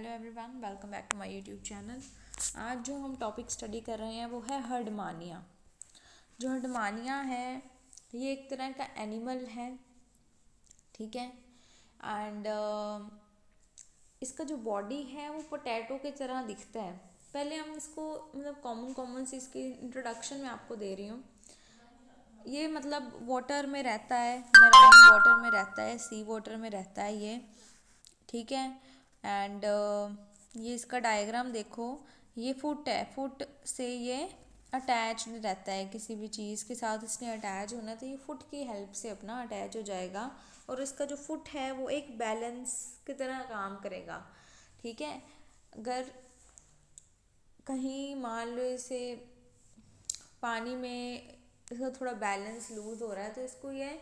Hello everyone, welcome back to my YouTube channel. आज जो हम टॉपिक स्टडी कर रहे हैं वो है हर्डमानिया। जो हर्डमानिया है ये एक तरह का एनिमल है, ठीक है। एंड इसका जो बॉडी है वो पोटैटो की तरह दिखता है। पहले हम इसको कॉमन सी इसकी इंट्रोडक्शन में आपको दे रही हूँ। ये वाटर में रहता है, मैराइन वाटर में रहता है, सी वाटर में रहता है ये, ठीक है। एंड ये इसका डायग्राम देखो, ये फुट है, फुट से ये अटैच रहता है किसी भी चीज़ के साथ। इसने अटैच होना तो ये फुट की हेल्प से अपना अटैच हो जाएगा और इसका जो फुट है वो एक बैलेंस की तरह काम करेगा, ठीक है। अगर कहीं मान लो इसे पानी में इसका थोड़ा बैलेंस लूज हो रहा है तो इसको ये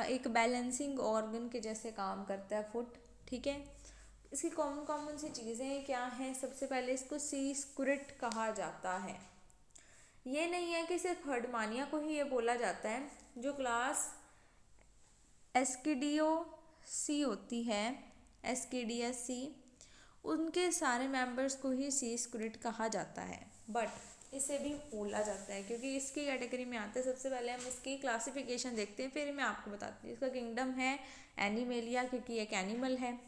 एक बैलेंसिंग ऑर्गन के जैसे काम करता है फुट, ठीक है। इसकी कॉमन सी चीज़ें क्या हैं? सबसे पहले इसको सी स्क्विड कहा जाता है। ये नहीं है कि सिर्फ हर्डमानिया को ही ये बोला जाता है। जो क्लास एस्किडियो सी होती है, एस्किडिया सी, उनके सारे मेंबर्स को ही सी स्क्विड कहा जाता है, बट इसे भी बोला जाता है क्योंकि इसकी कैटेगरी में आता है। सबसे पहले हम इसकी क्लासिफिकेशन देखते हैं, फिर मैं आपको बताती हूँ। इसका किंगडम है एनिमेलिया क्योंकि एक एनिमल है।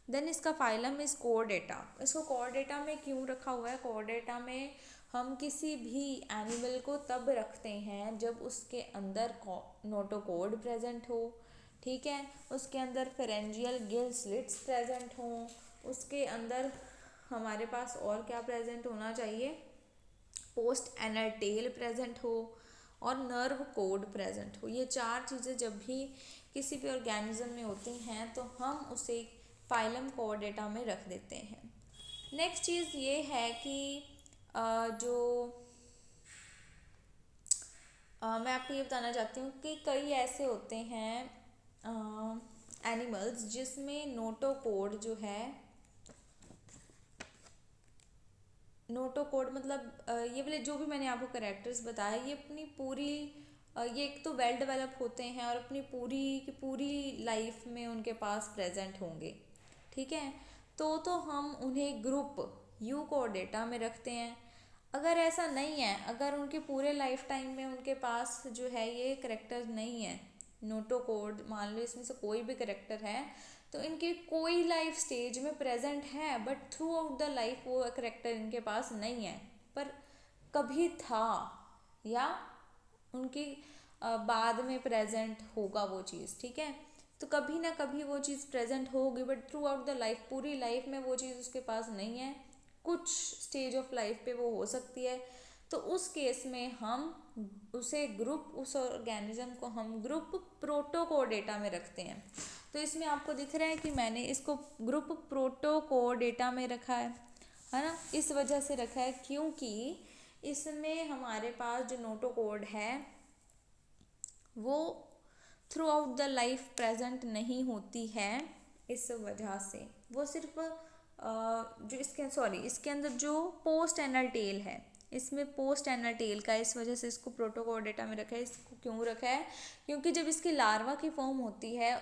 देन इसका फाइलम इज कोरडेटा। इसको कोरडेटा में क्यों रखा हुआ है? कोरडेटा में हम किसी भी एनिमल को तब रखते हैं जब उसके अंदर नोटोकोड प्रेजेंट हो, ठीक है। उसके अंदर फेरेंजियल गिल स्लिट्स प्रेजेंट हो, उसके अंदर हमारे पास और क्या प्रेजेंट होना चाहिए? पोस्ट एनल टेल प्रेजेंट हो और नर्व कोड प्रेजेंट हो। ये चार चीज़ें जब भी किसी भी ऑर्गेनिज्म में होती हैं तो हम उसे फाइलम कोऑर्डेटा में रख देते हैं। नेक्स्ट चीज़ ये है कि मैं आपको ये बताना चाहती हूँ कि कई ऐसे होते हैं एनिमल्स जिसमें नोटोकोड जो है, नोटोकोड ये वाले जो भी मैंने आपको कैरेक्टर्स बताए, ये अपनी पूरी ये एक तो वेल डेवलप होते हैं और अपनी पूरी की पूरी लाइफ में उनके पास प्रेजेंट होंगे, ठीक है। तो हम उन्हें ग्रुप यू कोऑर्डिनेटा में रखते हैं। अगर ऐसा नहीं है, अगर उनके पूरे लाइफ टाइम में उनके पास जो है ये करेक्टर नहीं है, नोटोकोड, मान लो इसमें से कोई भी करेक्टर है तो इनकी कोई लाइफ स्टेज में प्रेजेंट है but through out the life वो करेक्टर इनके पास नहीं है, पर कभी था या उनकी बाद में प्रेजेंट होगा वो चीज़, ठीक है। तो कभी ना कभी वो चीज़ प्रेजेंट होगी but through out the life, पूरी लाइफ में वो चीज़ उसके पास नहीं है, कुछ स्टेज ऑफ लाइफ पे वो हो सकती है। तो उस केस में हम उसे ग्रुप, उस ऑर्गेनिज्म को हम ग्रुप प्रोटोकोडेटा में रखते हैं। तो इसमें आपको दिख रहा है कि मैंने इसको ग्रुप प्रोटोकोडेटा में रखा है ना। इस वजह से रखा है क्योंकि इसमें हमारे पास जो नोटोकोड है वो through out the life present नहीं होती है। इस वजह से वो सिर्फ इसके अंदर जो पोस्ट एनल टेल है, इसमें पोस्ट एनल टेल का, इस वजह से इसको प्रोटोकोडेटा में रखा है। इसको क्यों रखा है? क्योंकि जब इसकी लार्वा की फॉर्म होती है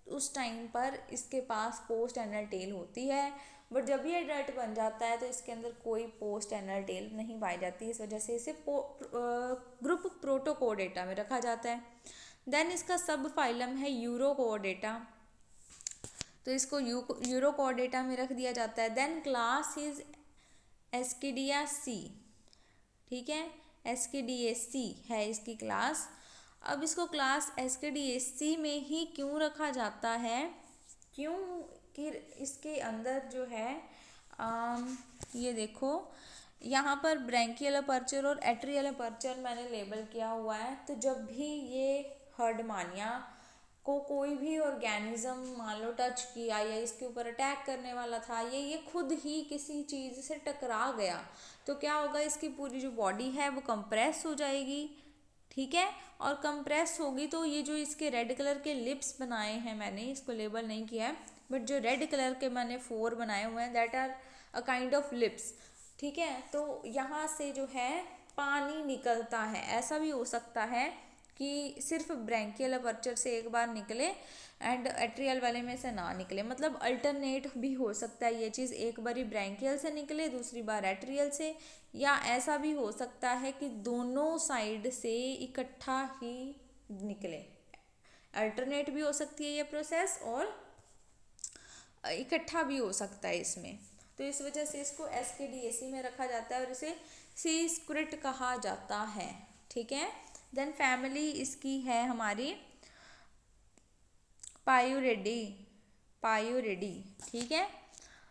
उस टाइम पर इसके पास पोस्ट एनल टेल होती है, बट जब ये एडल्ट बन जाता है तो इसके अंदर कोई पोस्ट एनल टेल नहीं पाई जाती। इस वजह से इसे ग्रुप प्रोटोकोडेटा में रखा जाता है। देन इसका सब फाइलम है यूरोकोडेटा, तो इसको यूरोकोडेटा में रख दिया जाता है। देन क्लास इज एस्किडिया सी, ठीक है, एस्किडिया सी है इसकी क्लास। अब इसको क्लास एस्किडिया सी में ही क्यों रखा जाता है? क्यों कि इसके अंदर जो है ये देखो, यहाँ पर ब्रैंकियल अपर्चर और एट्रियल अपर्चर मैंने लेबल किया हुआ है। तो जब भी ये हर्डमानिया को कोई भी ऑर्गेनिज्म मान लो टच किया या इसके ऊपर अटैक करने वाला था, ये खुद ही किसी चीज़ से टकरा गया तो क्या होगा? इसकी पूरी जो बॉडी है वो कंप्रेस हो जाएगी, ठीक है। और कंप्रेस होगी तो ये जो इसके रेड कलर के लिप्स बनाए हैं, मैंने इसको लेबल नहीं किया है, बट जो रेड कलर के मैंने 4 बनाए हुए हैं that are a kind of lips, ठीक है। तो यहाँ से जो है पानी निकलता है। ऐसा भी हो सकता है कि सिर्फ ब्रैंकियल अपर्चर से एक बार निकले एंड एट्रियल वाले में से ना निकले, मतलब अल्टरनेट भी हो सकता है ये चीज़, एक बारी ब्रैंकियल से निकले दूसरी बार एट्रियल से, या ऐसा भी हो सकता है कि दोनों साइड से इकट्ठा ही निकले। अल्टरनेट भी हो सकती है ये प्रोसेस और इकट्ठा भी हो सकता है इसमें। तो इस वजह से इसको SKDAC में रखा जाता है और इसे सी स्क्रिट कहा जाता है। ठीक है। देन फैमिली इसकी है हमारी पायूरेडी, पायूरेडी। ठीक है।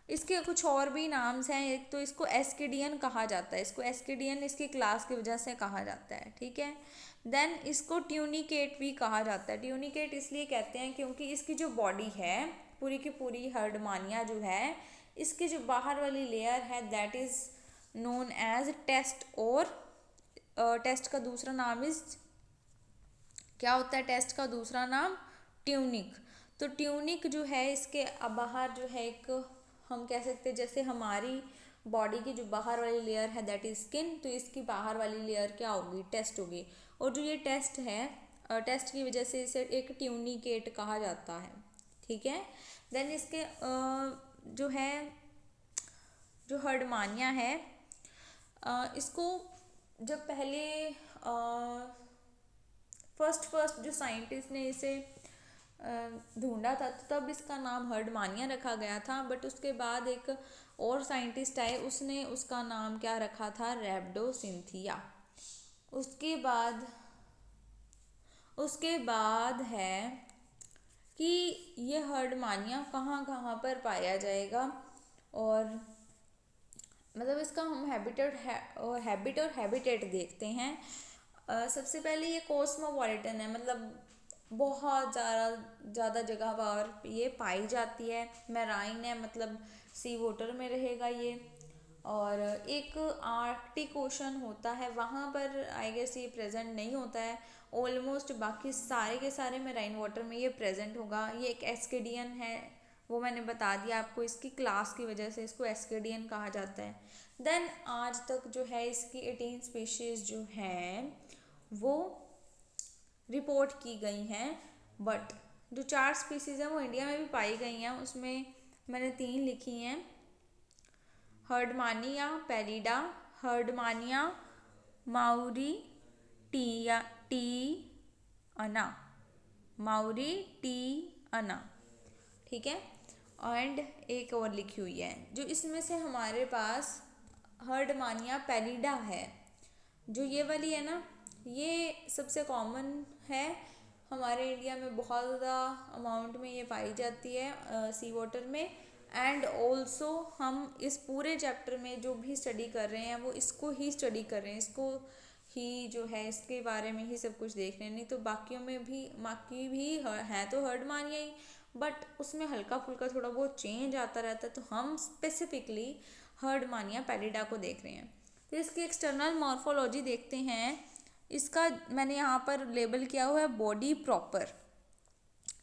इसके कुछ और भी नाम्स हैं, एक तो इसको एस्केडियन कहा जाता है, इसको एस्केडियन इसकी क्लास की वजह से कहा जाता है। ठीक है। देन इसको ट्यूनिकेट भी कहा जाता है। ट्यूनिकेट इसलिए कहते हैं क्योंकि इसकी जो बॉडी है पूरी की पूरी हर्डमानिया जो है, इसकी जो बाहर वाली लेयर है that is known as testa, और टेस्ट का दूसरा नाम इज क्या होता है, टेस्ट का दूसरा नाम ट्यूनिक। तो ट्यूनिक जो है इसके बाहर जो है एक हम कह सकते हैं जैसे हमारी बॉडी की जो बाहर वाली लेयर है दैट इज स्किन, तो इसकी बाहर वाली लेयर क्या होगी, टेस्ट होगी। और जो ये टेस्ट है, टेस्ट की वजह से इसे एक ट्यूनिकेट कहा जाता है। ठीक है। देन इसके जो है जो हर्डमानिया है, इसको जब पहले फर्स्ट जो साइंटिस्ट ने इसे ढूंढा था तो तब इसका नाम हर्डमानिया रखा गया था, बट उसके बाद एक और साइंटिस्ट आए, उसने उसका नाम क्या रखा था, रैप्डोसिंथिया। उसके बाद है कि ये हर्डमानिया कहाँ कहाँ पर पाया जाएगा, और मतलब इसका हम हैबिट और हैबिटेट देखते हैं। सबसे पहले ये कॉस्मोपॉलिटन है, मतलब बहुत ज़्यादा जगह पर ये पाई जाती है। मैराइन है, मतलब सी वाटर में रहेगा ये। और एक आर्कटिक ओशन होता है, वहाँ पर आई गेस ये प्रेजेंट नहीं होता है। ऑलमोस्ट बाकी सारे के सारे मैराइन वाटर में ये प्रेजेंट होगा। ये एक एस्केडियन है, वो मैंने बता दिया आपको, इसकी क्लास की वजह से इसको एस्केडियन कहा जाता है। देन आज तक जो है इसकी 18 स्पीशीज़ जो हैं वो रिपोर्ट की गई हैं, बट जो 4 स्पीसीज़ हैं वो इंडिया में भी पाई गई हैं। उसमें मैंने 3 लिखी हैं, हर्डमानिया पैलिडा, हर्डमानिया माउरी टी अना, माउरी टी अना। ठीक है। एंड एक और लिखी हुई है, जो इसमें से हमारे पास हर्डमानिया पैलिडा है, जो ये वाली है ना, ये सबसे कॉमन है हमारे इंडिया में, बहुत ज़्यादा अमाउंट में ये पाई जाती है सी वाटर में। एंड ऑल्सो हम इस पूरे चैप्टर में जो भी स्टडी कर रहे हैं वो इसको ही स्टडी कर रहे हैं, इसको ही जो है इसके बारे में ही सब कुछ देख रहे हैं। नहीं तो बाकियों में भी बाकी भी है तो हर्डमानिया ही, बट उसमें हल्का फुल्का थोड़ा बहुत चेंज आता रहता है, तो हम स्पेसिफिकली हर्डमानिया पैलिडा को देख रहे हैं। तो इसकी एक्सटर्नल मॉर्फोलॉजी देखते हैं। इसका मैंने यहाँ पर लेबल किया हुआ है बॉडी प्रॉपर।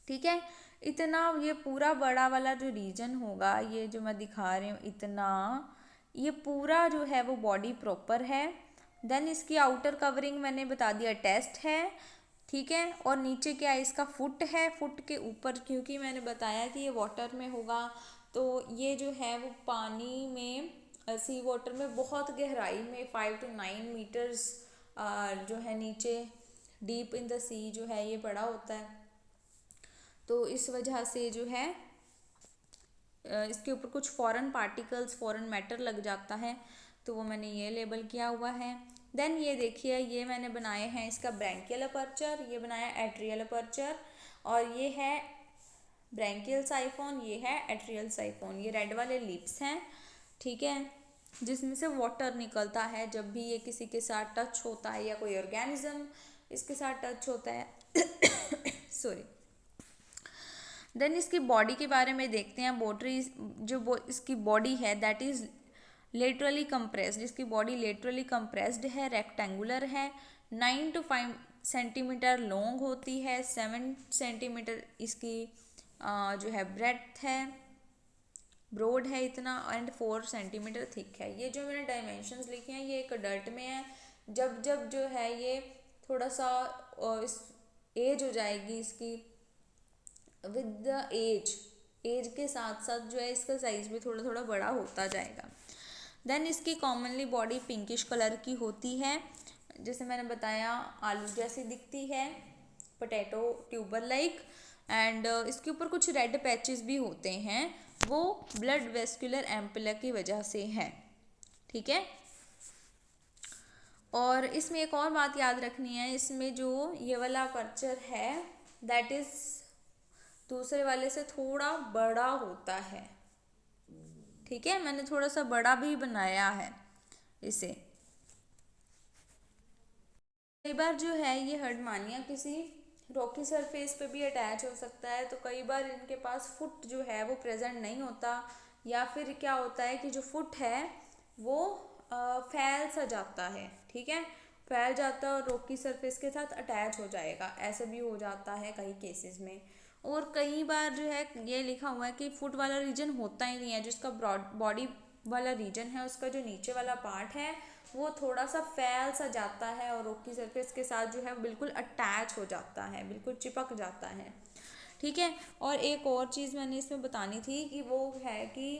ठीक है। इतना ये पूरा बड़ा वाला जो रीजन होगा, ये जो मैं दिखा रही हूँ इतना, ये पूरा जो है वो बॉडी प्रॉपर है। देन इसकी आउटर कवरिंग मैंने बता दिया टेस्ट है। ठीक है। और नीचे क्या है, इसका फुट है। फुट के ऊपर क्योंकि मैंने बताया कि ये वाटर में होगा, तो ये जो है वो पानी में सी वाटर में बहुत गहराई में 5 to 9 मीटर्स जो है नीचे डीप इन द सी जो है ये पड़ा होता है। तो इस वजह से जो है इसके ऊपर कुछ फॉरेन पार्टिकल्स, फॉरेन मैटर लग जाता है, तो वो मैंने ये लेबल किया हुआ है। देन ये देखिए, ये मैंने बनाए हैं इसका ब्रैंकियल अपर्चर, ये बनाया एट्रियल अपर्चर, और ये है ब्रैंकियल साइफोन, ये है एट्रियल साइफोन। ये रेड वाले लिप्स हैं। ठीक है। जिसमें से वाटर निकलता है जब भी ये किसी के साथ टच होता है या कोई ऑर्गेनिज्म इसके साथ टच होता है सॉरी। देन इसकी बॉडी के बारे में देखते हैं। बॉडी जो इसकी बॉडी है दैट इज़ लेटरली कंप्रेस्ड, इसकी बॉडी लेटरली कंप्रेस्ड है, रेक्टेंगुलर है, 9 to 5 सेंटीमीटर लॉन्ग होती है, 7 सेंटीमीटर इसकी जो है ब्रेड्थ है, ब्रॉड है इतना, एंड 4 सेंटीमीटर थिक है। ये जो मैंने डायमेंशंस लिखे हैं ये एक अडल्ट में है। जब जो है ये थोड़ा सा इस एज हो जाएगी इसकी, विद द एज के साथ साथ जो है इसका साइज भी थोड़ा थोड़ा बड़ा होता जाएगा। देन इसकी कॉमनली बॉडी पिंकिश कलर की होती है, जैसे मैंने बताया आलू जैसी दिखती है, पोटैटो ट्यूबर लाइक, एंड इसके ऊपर कुछ रेड पैचेस भी होते हैं, वो ब्लड वेस्कुलर एम्पुला की वजह से है। ठीक है, और इसमें एक और बात याद रखनी है, इसमें जो ये वाला अपर्चर है दैट इज दूसरे वाले से थोड़ा बड़ा होता है। ठीक है, मैंने थोड़ा सा बड़ा भी बनाया है इसे। कई बार जो है ये हर्डमानिया किसी रॉकी सरफेस पे भी अटैच हो सकता है, तो कई बार इनके पास फुट जो है वो प्रेजेंट नहीं होता, या फिर क्या होता है कि जो फुट है वो फैल सा जाता है। ठीक है, फैल जाता है और रॉकी सरफेस के साथ अटैच हो जाएगा, ऐसे भी हो जाता है कई केसेस में। और कई बार जो है ये लिखा हुआ है कि फुट वाला रीजन होता ही नहीं है, जिसका ब्रॉड बॉडी वाला रीजन है उसका जो नीचे वाला पार्ट है वो थोड़ा सा फैल सा जाता है और रॉकी सरफेस के साथ जो है बिल्कुल अटैच हो जाता है, बिल्कुल चिपक जाता है। ठीक है, और एक और चीज़ मैंने इसमें बतानी थी कि वो है कि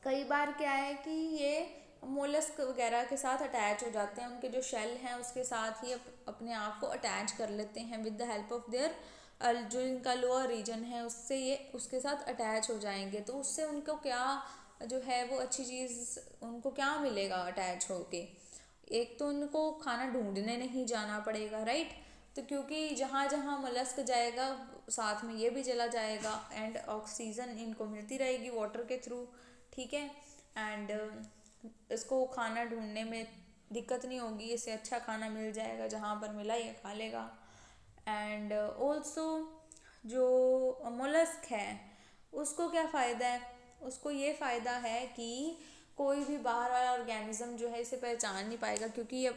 कई बार क्या है कि ये मोलस्क वगैरह के साथ अटैच हो जाते हैं, उनके जो शेल हैं उसके साथ ही अपने आप को अटैच कर लेते हैं with the help of their जो इनका लोअर रीजन है उससे ये उसके साथ अटैच हो जाएंगे, तो उससे उनको क्या जो है वो अच्छी चीज़ उनको क्या मिलेगा अटैच होके, एक तो उनको खाना ढूंढने नहीं जाना पड़ेगा, राइट। तो क्योंकि जहाँ जहाँ मोलस्क जाएगा साथ में ये भी चला जाएगा एंड ऑक्सीजन इनको मिलती रहेगी वाटर के थ्रू। ठीक है, एंड इसको खाना ढूंढने में दिक्कत नहीं होगी, इसे अच्छा खाना मिल जाएगा, जहाँ पर मिला ये खा लेगा। एंड ऑल्सो जो मोलस्क है उसको क्या फ़ायदा है, उसको ये फ़ायदा है कि कोई भी बाहर वाला ऑर्गेनिज्म जो है इसे पहचान नहीं पाएगा, क्योंकि ये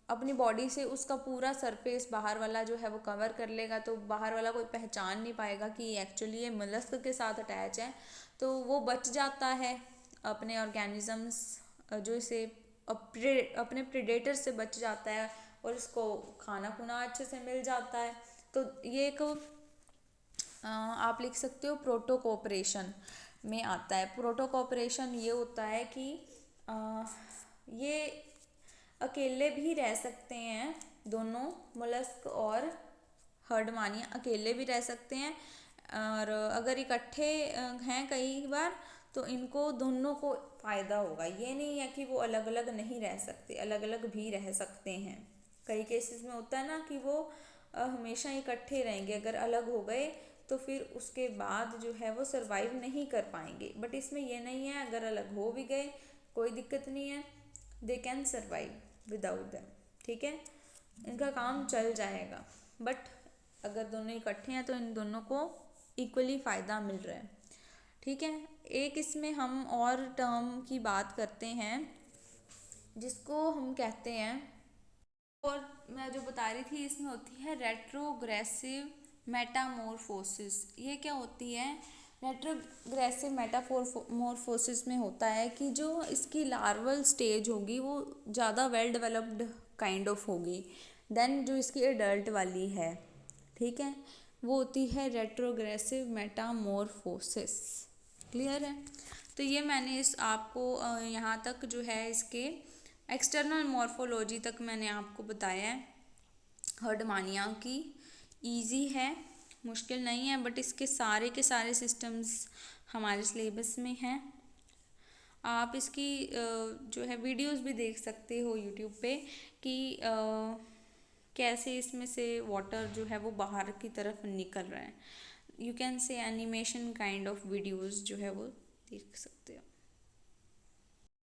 अपनी बॉडी से उसका पूरा सरफेस बाहर वाला जो है वो कवर कर लेगा, तो बाहर वाला कोई पहचान नहीं पाएगा कि एक्चुअली ये मोलस्क के साथ अटैच है, तो वो बच जाता है अपने ऑर्गेनिजम्स जो इसे अपने प्रेडेटर से बच जाता है और इसको खाना खुना अच्छे से मिल जाता है। तो ये एक आप लिख सकते हो प्रोटो कोऑपरेशन में आता है। प्रोटो कोऑपरेशन ये होता है कि ये अकेले भी रह सकते हैं, दोनों मोलस्क और हर्डमानिया अकेले भी रह सकते हैं, और अगर इकट्ठे हैं कई बार तो इनको दोनों को फ़ायदा होगा। ये नहीं है कि वो अलग अलग नहीं रह सकते, अलग अलग भी रह सकते हैं। कई केसेस में होता है ना कि वो हमेशा इकट्ठे रहेंगे, अगर अलग हो गए तो फिर उसके बाद जो है वो सरवाइव नहीं कर पाएंगे, बट इसमें ये नहीं है, अगर अलग हो भी गए कोई दिक्कत नहीं है, they can survive without them. ठीक है, इनका काम चल जाएगा, बट अगर दोनों इकट्ठे हैं तो इन दोनों को इक्वली फ़ायदा मिल रहा है। ठीक है, एक इसमें हम और टर्म की बात करते हैं जिसको हम कहते हैं, और मैं जो बता रही थी इसमें होती है रेट्रोग्रेसिव मेटामॉर्फोसिस। ये क्या होती है, रेट्रोग्रेसिव मेटामॉर्फोसिस में होता है कि जो इसकी लार्वल स्टेज होगी वो ज़्यादा वेल डेवलप्ड काइंड ऑफ होगी देन जो इसकी एडल्ट वाली है। ठीक है, वो होती है रेट्रोग्रेसिव मेटामॉर्फोसिस। क्लियर है, तो ये मैंने इस आपको यहाँ तक जो है इसके एक्सटर्नल मॉर्फोलॉजी तक मैंने आपको बताया है। हर्डमानिया की इजी है, मुश्किल नहीं है, बट इसके सारे के सारे सिस्टम्स हमारे सिलेबस में हैं। आप इसकी जो है वीडियोस भी देख सकते हो यूट्यूब पे कि कैसे इसमें से वाटर जो है वो बाहर की तरफ निकल रहा है। You can say animation kind of videos जो है वो देख सकते हो।